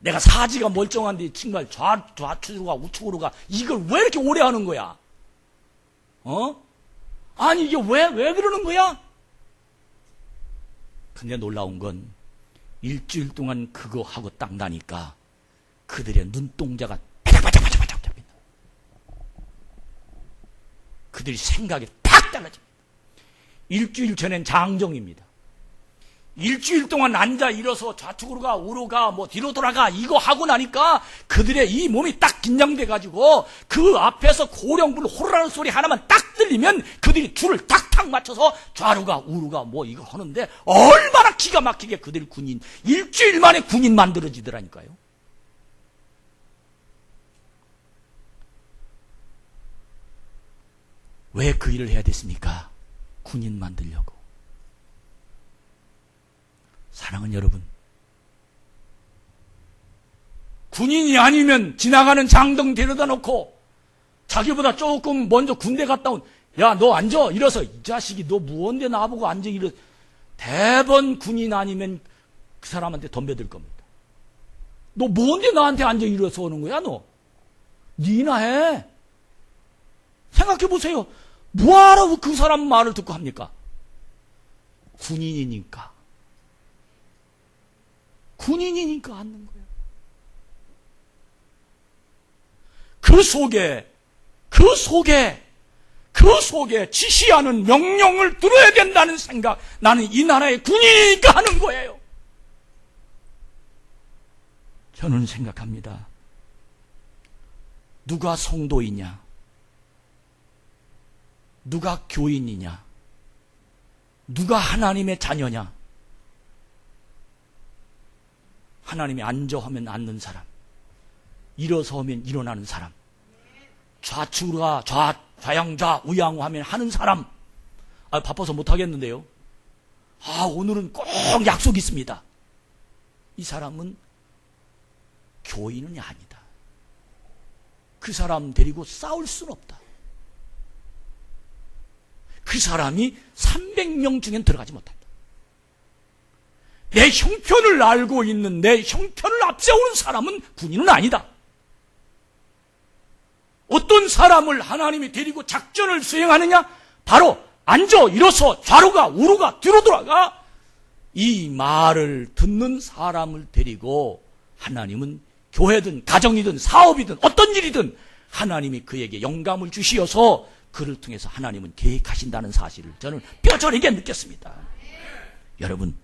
내가 사지가 멀쩡한데 정말 좌측으로 가 우측으로 가. 이걸 왜 이렇게 오래 하는 거야? 아니 이게 왜 그러는 거야? 근데 놀라운 건 일주일 동안 그거 하고 딱 나니까 그들의 눈동자가 바짝바짝바짝 잡힌다. 그들이 생각이 팍 달라집니다. 일주일 전엔 장정입니다. 일주일 동안 앉아 일어서 좌측으로 가, 우로 가, 뒤로 돌아가, 이거 하고 나니까 그들의 이 몸이 딱 긴장돼가지고 그 앞에서 고령불 호루라는 소리 하나만 딱 들리면 그들이 줄을 탁탁 맞춰서 좌루가, 우루가 이거 하는데 얼마나 기가 막히게 그들 군인, 일주일 만에 군인 만들어지더라니까요. 왜 그 일을 해야 됐습니까? 군인 만들려고. 사랑하는 여러분, 군인이 아니면 지나가는 장동 데려다 놓고 자기보다 조금 먼저 군대 갔다 온 야 너 앉아 일어서 이 자식이 너 무언데 나보고 앉아 일어서 대번 군인 아니면 그 사람한테 덤벼들 겁니다. 너 뭔데 나한테 앉아 일어서 오는 거야 너? 니나 해. 생각해 보세요. 뭐하러 그 사람 말을 듣고 합니까? 군인이니까 앉는 거예요. 그 속에 그 속에 지시하는 명령을 들어야 된다는 생각, 나는 이 나라의 군인이니까 하는 거예요. 저는 생각합니다. 누가 성도이냐, 누가 교인이냐, 누가 하나님의 자녀냐, 하나님이 앉아 하면 앉는 사람, 일어서 하면 일어나는 사람, 좌측으로 좌양좌 우양우 하면 하는 사람, 바빠서 못하겠는데요. 오늘은 꼭 약속이 있습니다. 이 사람은 교인은 아니다. 그 사람 데리고 싸울 수는 없다. 그 사람이 300명 중엔 들어가지 못한다. 내 형편을 알고 있는, 내 형편을 앞세우는 사람은 군인은 아니다. 어떤 사람을 하나님이 데리고 작전을 수행하느냐? 바로 앉아 일어서 좌로가 우로가 뒤로 돌아가, 이 말을 듣는 사람을 데리고 하나님은 교회든 가정이든 사업이든 어떤 일이든 하나님이 그에게 영감을 주시어서 그를 통해서 하나님은 계획하신다는 사실을 저는 뼈저리게 느꼈습니다. 여러분,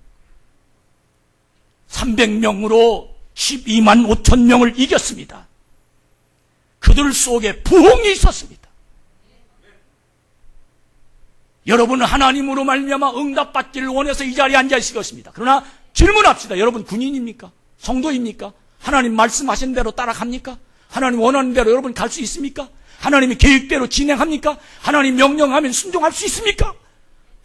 300명으로 12만 5천 명을 이겼습니다. 그들 속에 부흥이 있었습니다. 여러분은 하나님으로 말미암아 응답받기를 원해서 이 자리에 앉아 있을 것입니다. 그러나 질문합시다. 여러분 군인입니까? 성도입니까? 하나님 말씀하신 대로 따라갑니까? 하나님 원하는 대로 여러분 갈 수 있습니까? 하나님의 계획대로 진행합니까? 하나님 명령하면 순종할 수 있습니까?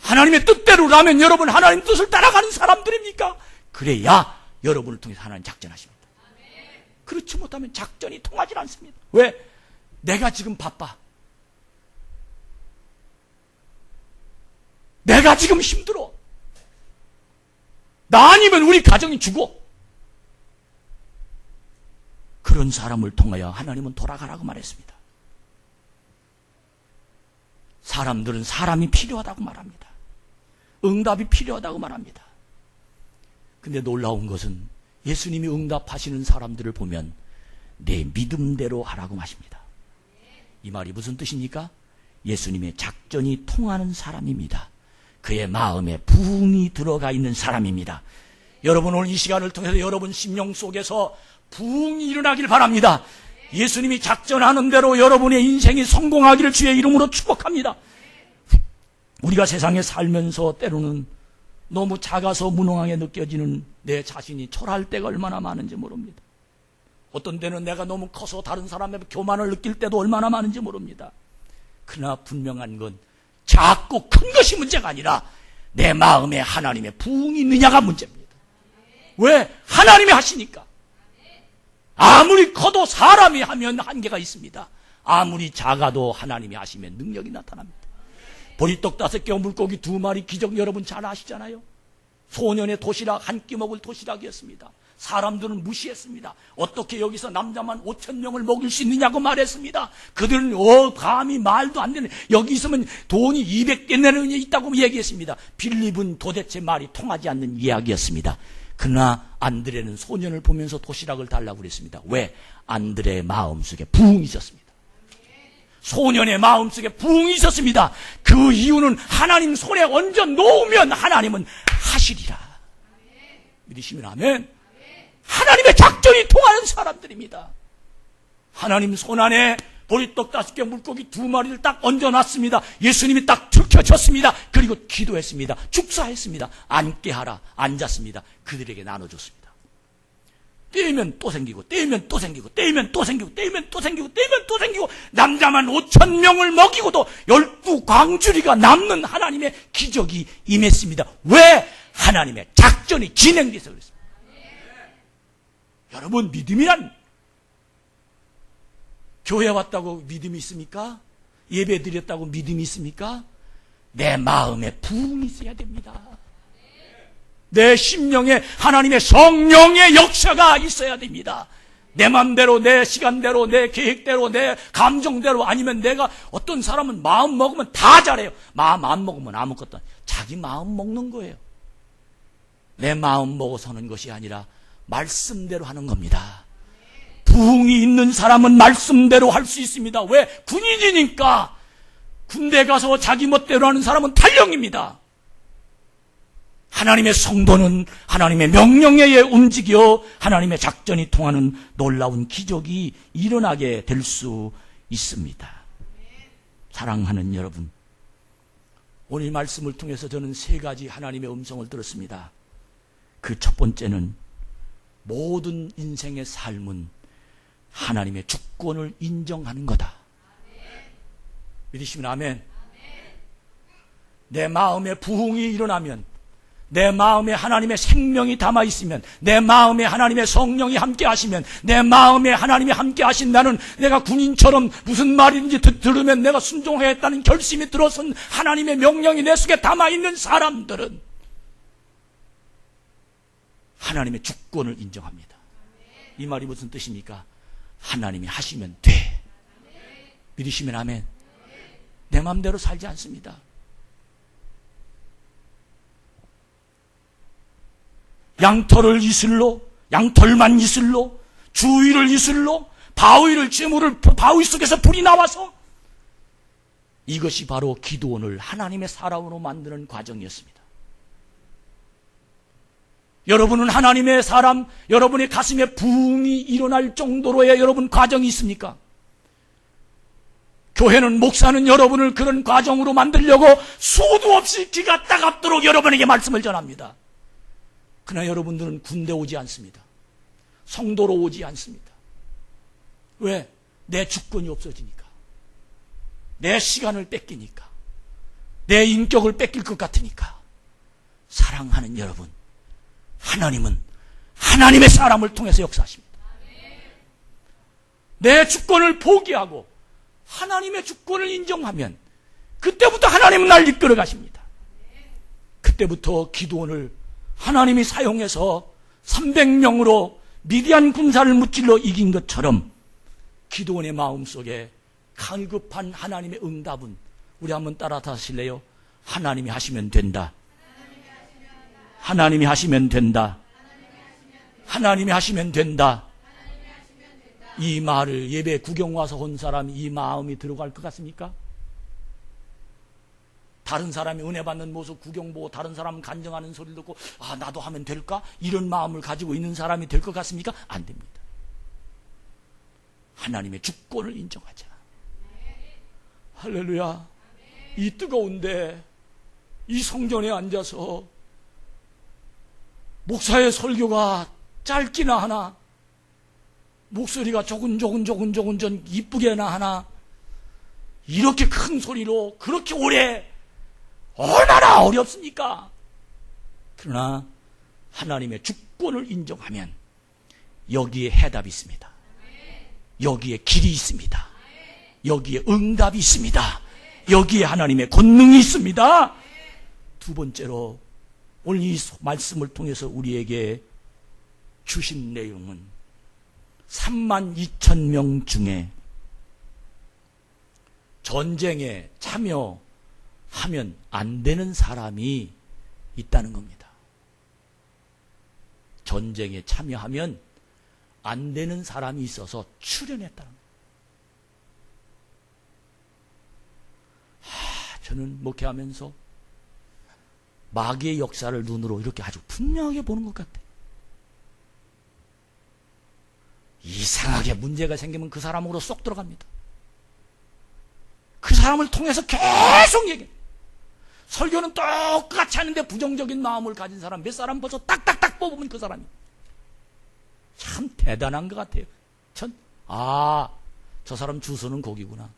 하나님의 뜻대로라면 여러분 하나님 뜻을 따라가는 사람들입니까? 그래야 여러분을 통해서 하나님 작전하십니다. 그렇지 못하면 작전이 통하지 않습니다. 왜? 내가 지금 바빠. 내가 지금 힘들어. 나 아니면 우리 가정이 죽어. 그런 사람을 통하여 하나님은 돌아가라고 말했습니다. 사람들은 사람이 필요하다고 말합니다. 응답이 필요하다고 말합니다. 근데 놀라운 것은 예수님이 응답하시는 사람들을 보면 내 믿음대로 하라고 하십니다. 이 말이 무슨 뜻입니까? 예수님의 작전이 통하는 사람입니다. 그의 마음에 부흥이 들어가 있는 사람입니다. 여러분 오늘 이 시간을 통해서 여러분 심령 속에서 부흥이 일어나길 바랍니다. 예수님이 작전하는 대로 여러분의 인생이 성공하기를 주의 이름으로 축복합니다. 우리가 세상에 살면서 때로는 너무 작아서 무능하게 느껴지는 내 자신이 초라할 때가 얼마나 많은지 모릅니다. 어떤 때는 내가 너무 커서 다른 사람의 교만을 느낄 때도 얼마나 많은지 모릅니다. 그러나 분명한 건 작고 큰 것이 문제가 아니라 내 마음에 하나님의 부흥이 있느냐가 문제입니다. 왜? 하나님이 하시니까. 아무리 커도 사람이 하면 한계가 있습니다. 아무리 작아도 하나님이 하시면 능력이 나타납니다. 보리떡 5개, 물고기 2마리 기적 여러분 잘 아시잖아요. 소년의 도시락, 한 끼 먹을 도시락이었습니다. 사람들은 무시했습니다. 어떻게 여기서 남자만 5,000명을 먹일 수 있느냐고 말했습니다. 그들은 감히 말도 안 되는, 여기 있으면 돈이 200개 내는 게 있다고 얘기했습니다. 빌립은 도대체 말이 통하지 않는 이야기였습니다. 그러나 안드레는 소년을 보면서 도시락을 달라고 그랬습니다. 왜? 안드레의 마음속에 부흥이 있었습니다. 소년의 마음속에 부흥이 있었습니다. 그 이유는 하나님 손에 얹어 놓으면 하나님은 하시리라. 믿으시면 아멘. 하나님의 작전이 통하는 사람들입니다. 하나님 손 안에 보리떡 5개, 물고기 2마리를 딱 얹어놨습니다. 예수님이 딱 들켜졌습니다. 그리고 기도했습니다. 축사했습니다. 앉게 하라. 앉았습니다. 그들에게 나눠줬습니다. 떼면 또 생기고, 떼면 또 생기고, 떼면 또 생기고, 떼면 또 생기고, 떼면 또 생기고, 남자만 5,000명을 먹이고도 12광주리가 남는 하나님의 기적이 임했습니다. 왜? 하나님의 작전이 진행돼서 그랬습니다. 여러분, 믿음이란 교회 왔다고 믿음이 있습니까? 예배 드렸다고 믿음이 있습니까? 내 마음에 부흥이 있어야 됩니다. 내 심령에 하나님의 성령의 역사가 있어야 됩니다. 내 맘대로, 내 시간대로, 내 계획대로, 내 감정대로, 아니면 내가, 어떤 사람은 마음 먹으면 다 잘해요. 마음 안 먹으면 아무것도 안 해요. 자기 마음 먹는 거예요. 내 마음 먹어서는 것이 아니라 말씀대로 하는 겁니다. 부흥이 있는 사람은 말씀대로 할 수 있습니다. 왜? 군인이니까 군대 가서 자기 멋대로 하는 사람은 탈령입니다. 하나님의 성도는 하나님의 명령에 의해 움직여 하나님의 작전이 통하는 놀라운 기적이 일어나게 될 수 있습니다. 사랑하는 여러분, 오늘 말씀을 통해서 저는 세 가지 하나님의 음성을 들었습니다. 그 첫 번째는 모든 인생의 삶은 하나님의 주권을 인정하는 거다. 믿으시면 아멘. 내 마음에 부흥이 일어나면, 내 마음에 하나님의 생명이 담아 있으면, 내 마음에 하나님의 성령이 함께 하시면, 내 마음에 하나님이 함께 하신다는, 내가 군인처럼 무슨 말인지 들으면 내가 순종하겠다는 결심이 들어선 하나님의 명령이 내 속에 담아 있는 사람들은 하나님의 주권을 인정합니다. 이 말이 무슨 뜻입니까? 하나님이 하시면 돼. 믿으시면 아멘. 내 마음대로 살지 않습니다. 양털을 이슬로, 양털만 이슬로, 주위를 이슬로, 바위를 재물을 바위 속에서 불이 나와서, 이것이 바로 기드온을 하나님의 사람으로 만드는 과정이었습니다. 여러분은 하나님의 사람, 여러분의 가슴에 부흥이 일어날 정도로의 여러분 과정이 있습니까? 교회는, 목사는 여러분을 그런 과정으로 만들려고 수도 없이 기가 따갑도록 여러분에게 말씀을 전합니다. 그러나 여러분들은 군대 오지 않습니다. 성도로 오지 않습니다. 왜? 내 주권이 없어지니까. 내 시간을 뺏기니까. 내 인격을 뺏길 것 같으니까. 사랑하는 여러분, 하나님은 하나님의 사람을 통해서 역사하십니다. 내 주권을 포기하고 하나님의 주권을 인정하면 그때부터 하나님은 날 이끌어 가십니다. 그때부터 기드온을 하나님이 사용해서 300명으로 미디안 군사를 무찔러 이긴 것처럼 기드온의 마음속에 갈급한 하나님의 응답은, 우리 한번 따라 하실래요? 하나님이 하시면 된다. 하나님이 하시면 된다. 하나님이 하시면 된다. 이 말을 예배 구경 와서 온 사람이 이 마음이 들어갈 것 같습니까? 다른 사람이 은혜 받는 모습 구경 보고 다른 사람 간증하는 소리를 듣고, 아, 나도 하면 될까? 이런 마음을 가지고 있는 사람이 될 것 같습니까? 안 됩니다. 하나님의 주권을 인정하자. 할렐루야. 이 뜨거운데 이 성전에 앉아서 목사의 설교가 짧기나 하나, 목소리가 조근조근 이쁘게나 하나, 이렇게 큰 소리로 그렇게 오래 얼마나 어렵습니까? 그러나 하나님의 주권을 인정하면 여기에 해답이 있습니다. 여기에 길이 있습니다. 여기에 응답이 있습니다. 여기에 하나님의 권능이 있습니다. 두 번째로 오늘 이 말씀을 통해서 우리에게 주신 내용은 32,000명 중에 전쟁에 참여하면 안 되는 사람이 있다는 겁니다. 전쟁에 참여하면 안 되는 사람이 있어서 출연했다는 겁니다. 저는 목회하면서 마귀의 역사를 눈으로 이렇게 아주 분명하게 보는 것 같아요. 이상하게 문제가 생기면 그 사람으로 쏙 들어갑니다. 그 사람을 통해서 계속 얘기해요. 설교는 똑같이 하는데 부정적인 마음을 가진 사람 몇 사람 벌써 딱딱딱 뽑으면 그 사람이 참 대단한 것 같아요. 저 사람 주소는 거기구나.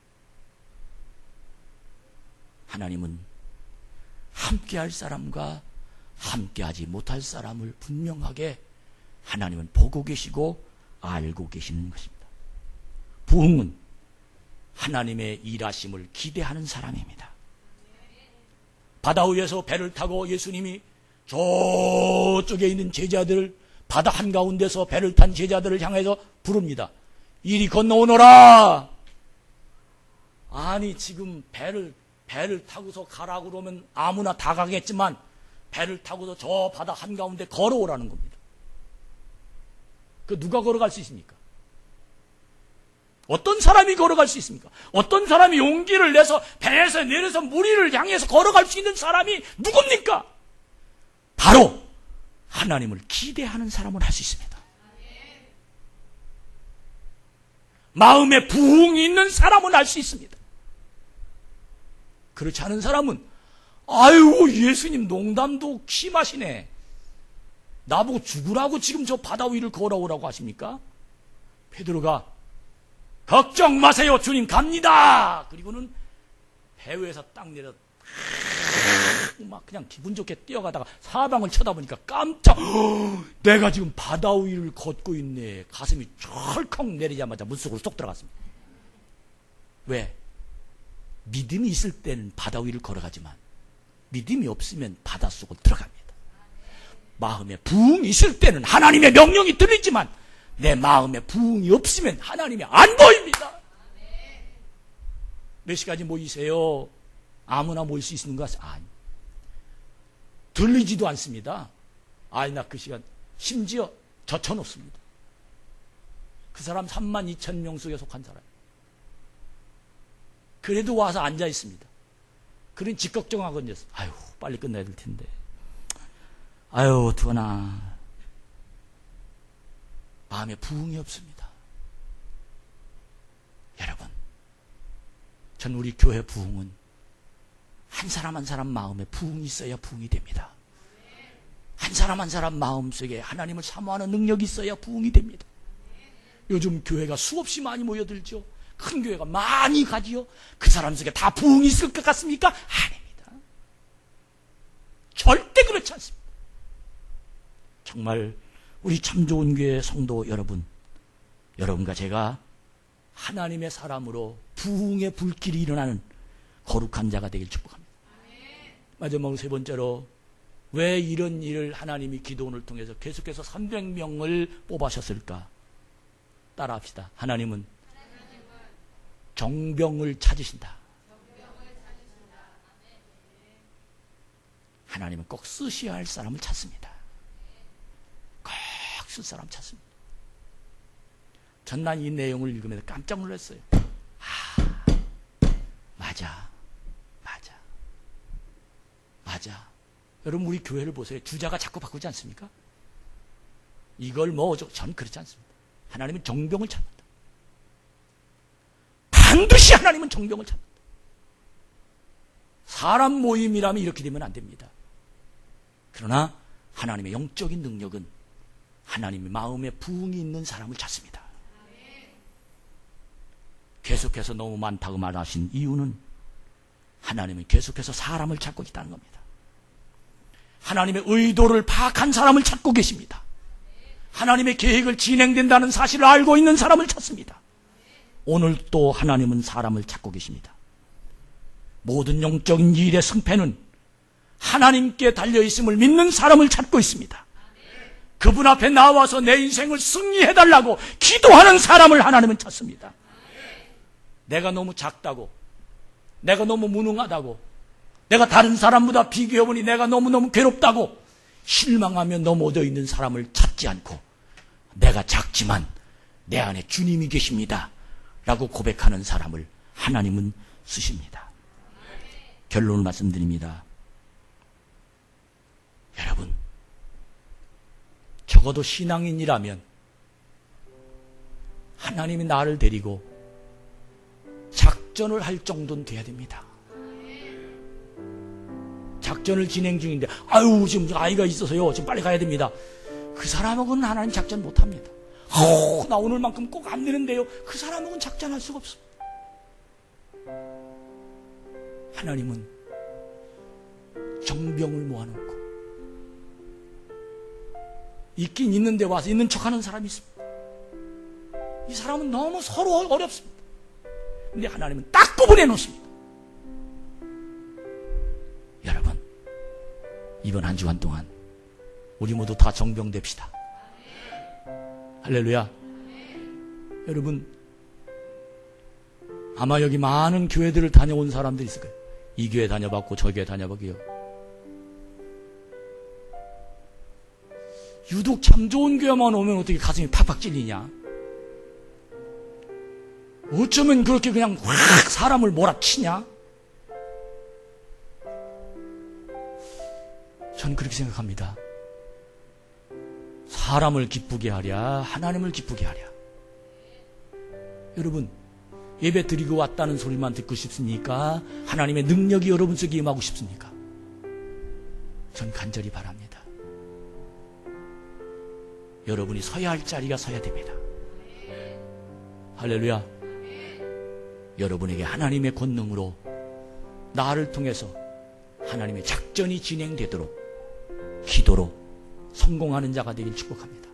하나님은 함께할 사람과 함께하지 못할 사람을 분명하게 하나님은 보고 계시고 알고 계시는 것입니다. 부흥은 하나님의 일하심을 기대하는 사람입니다. 바다 위에서 배를 타고 예수님이 저쪽에 있는 제자들을, 바다 한가운데서 배를 탄 제자들을 향해서 부릅니다. 이리 건너오너라. 아니, 지금 배를 타고서 가라고 그러면 아무나 다 가겠지만 배를 타고서 저 바다 한가운데 걸어오라는 겁니다. 그 누가 걸어갈 수 있습니까? 어떤 사람이 걸어갈 수 있습니까? 어떤 사람이 용기를 내서 배에서 내려서 무리를 향해서 걸어갈 수 있는 사람이 누굽니까? 바로 하나님을 기대하는 사람은 할 수 있습니다. 마음에 부흥이 있는 사람은 할 수 있습니다. 그렇지 않은 사람은 아유 예수님 농담도 심하시네. 나보고 죽으라고 지금 저 바다 위를 걸어오라고 하십니까? 베드로가 걱정 마세요 주님 갑니다. 그리고는 배 위에서 딱 내려 막 그냥 기분 좋게 뛰어가다가 사방을 쳐다보니까 깜짝 내가 지금 바다 위를 걷고 있네. 가슴이 철컥 내리자마자 물속으로 쏙 들어갔습니다. 왜? 믿음이 있을 때는 바다 위를 걸어가지만 믿음이 없으면 바닷속으로 들어갑니다. 마음에 부흥이 있을 때는 하나님의 명령이 들리지만 내 마음에 부흥이 없으면 하나님이 안 보입니다. 몇 시까지 모이세요? 아무나 모일 수 있는 것 아니. 들리지도 않습니다. 아니 나 그 시간 심지어 젖혀놓습니다. 그 사람 32,000명 속에 속한 사람. 그래도 와서 앉아 있습니다. 그런 직걱정하거든요. 아유 빨리 끝나야 될 텐데. 아유 어떡하나. 마음에 부흥이 없습니다. 여러분, 전 우리 교회 부흥은 한 사람 한 사람 마음에 부흥이 있어야 부흥이 됩니다. 한 사람 한 사람 마음속에 하나님을 사모하는 능력이 있어야 부흥이 됩니다. 요즘 교회가 수없이 많이 모여들죠. 큰 교회가 많이 가지요. 그 사람 속에 다 부흥이 있을 것 같습니까? 아닙니다. 절대 그렇지 않습니다. 정말 우리 참 좋은 교회 성도 여러분, 여러분과 제가 하나님의 사람으로 부흥의 불길이 일어나는 거룩한 자가 되길 축복합니다. 마지막으로 세 번째로 왜 이런 일을 하나님이 기도원을 통해서 계속해서 300명을 뽑아셨을까? 따라합시다. 하나님은 정병을 찾으신다. 하나님은 꼭 쓰셔야 할 사람을 찾습니다. 꼭 쓸 사람 찾습니다. 전난 이 내용을 읽으면서 깜짝 놀랐어요. 맞아. 여러분 우리 교회를 보세요. 주자가 자꾸 바꾸지 않습니까? 이걸 전 그렇지 않습니다. 하나님은 정병을 찾는다. 반드시 하나님은 정병을 찾는다. 사람 모임이라면 이렇게 되면 안 됩니다. 그러나 하나님의 영적인 능력은 하나님의 마음에 부흥이 있는 사람을 찾습니다. 계속해서 너무 많다고 말하신 이유는 하나님은 계속해서 사람을 찾고 있다는 겁니다. 하나님의 의도를 파악한 사람을 찾고 계십니다. 하나님의 계획을 진행된다는 사실을 알고 있는 사람을 찾습니다. 오늘 또 하나님은 사람을 찾고 계십니다. 모든 영적인 일의 승패는 하나님께 달려있음을 믿는 사람을 찾고 있습니다. 그분 앞에 나와서 내 인생을 승리해달라고 기도하는 사람을 하나님은 찾습니다. 내가 너무 작다고, 내가 너무 무능하다고, 내가 다른 사람보다 비교해보니 내가 너무너무 괴롭다고 실망하며 넘어져 있는 사람을 찾지 않고 내가 작지만 내 안에 주님이 계십니다 라고 고백하는 사람을 하나님은 쓰십니다. 결론을 말씀드립니다. 여러분, 적어도 신앙인이라면 하나님이 나를 데리고 작전을 할 정도는 돼야 됩니다. 작전을 진행 중인데 지금 아이가 있어서요 지금 빨리 가야 됩니다. 그 사람하고는 하나님 작전 못합니다. 나 오늘만큼 꼭 안 되는데요. 그 사람하고는 작전할 수가 없습니다. 하나님은 정병을 모아놓고 있긴 있는데 와서 있는 척하는 사람이 있습니다. 이 사람은 너무 서로 어렵습니다. 근데 하나님은 딱 구분해 놓습니다. 여러분, 이번 한 주간 동안 우리 모두 다 정병됩시다. 할렐루야. 여러분, 아마 여기 많은 교회들을 다녀온 사람들이 있을 거예요. 이 교회 다녀봤고 저 교회 다녀봤고요. 유독 참 좋은 교회만 오면 어떻게 가슴이 팍팍 찔리냐? 어쩌면 그렇게 그냥 확 사람을 몰아치냐? 저는 그렇게 생각합니다. 사람을 기쁘게 하랴, 하나님을 기쁘게 하랴. 여러분, 예배 드리고 왔다는 소리만 듣고 싶습니까? 하나님의 능력이 여러분 속에 임하고 싶습니까? 전 간절히 바랍니다. 여러분이 서야 할 자리가 서야 됩니다. 할렐루야. 여러분에게 하나님의 권능으로 나를 통해서 하나님의 작전이 진행되도록 기도로 성공하는 자가 되길 축복합니다.